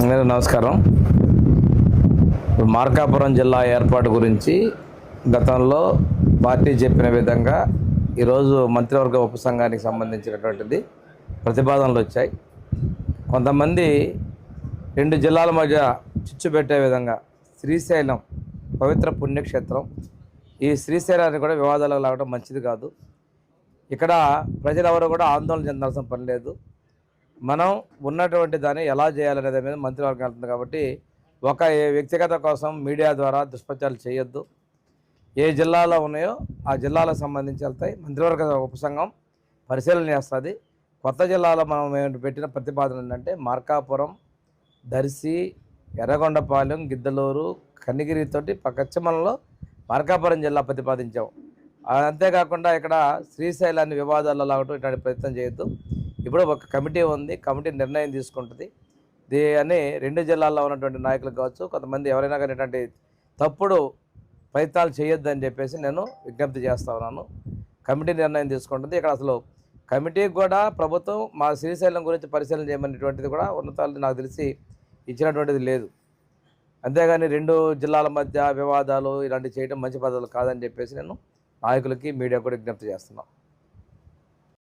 నమస్కారం. మార్కాపురం జిల్లా ఏర్పాటు గురించి గతంలో పార్టీ చెప్పిన విధంగా ఈరోజు మంత్రివర్గ ఉపసంఘానికి సంబంధించినటువంటిది ప్రతిపాదనలు వచ్చాయి. కొంతమంది రెండు జిల్లాల మధ్య చిచ్చు పెట్టే విధంగా శ్రీశైలం పవిత్ర పుణ్యక్షేత్రం, ఈ శ్రీశైలాన్ని కూడా వివాదాలకు లాగడం మంచిది కాదు. ఇక్కడ ప్రజలెవరూ కూడా ఆందోళన చెందాల్సిన పని లేదు. మనం ఉన్నటువంటి దాన్ని ఎలా చేయాలనే మీద మంత్రివర్గం వెళ్తుంది. కాబట్టి ఒక వ్యక్తిగత కోసం మీడియా ద్వారా దుష్ప్రచారాలు చేయొద్దు. ఏ జిల్లాలో ఉన్నాయో ఆ జిల్లాలకు సంబంధించి వెళ్తాయి. మంత్రివర్గ ఉపసంఘం పరిశీలన చేస్తుంది. కొత్త జిల్లాలో మనం పెట్టిన ప్రతిపాదన ఏంటంటే మార్కాపురం, దర్శి, ఎర్రగొండపాలెం, గిద్దలూరు, కనిగిరితోటి పశ్చిమంలో మార్కాపురం జిల్లా ప్రతిపాదించాం. అంతేకాకుండా ఇక్కడ శ్రీశైలాన్ని వివాదాల్లో లాగటం ఇట్లాంటి ప్రయత్నం చేయొద్దు. ఇప్పుడు ఒక కమిటీ ఉంది, కమిటీ నిర్ణయం తీసుకుంటుంది. అని రెండు జిల్లాల్లో ఉన్నటువంటి నాయకులు కావచ్చు, కొంతమంది ఎవరైనా కానీ ఇట్లాంటి తప్పుడు ప్రయత్నాలు చేయొద్దని చెప్పేసి నేను విజ్ఞప్తి చేస్తా ఉన్నాను. కమిటీ నిర్ణయం తీసుకుంటుంది. ఇక్కడ అసలు కమిటీకి కూడా ప్రభుత్వం మా శ్రీశైలం గురించి పరిశీలన చేయమనేటువంటిది కూడా ఉన్నతాలు నాకు తెలిసి ఇచ్చినటువంటిది లేదు. అంతేగాని రెండు జిల్లాల మధ్య వివాదాలు ఇలాంటివి చేయడం మంచి పద్ధతులు కాదని చెప్పేసి నేను నాయకులకి, మీడియా కూడా విజ్ఞప్తి చేస్తున్నాను.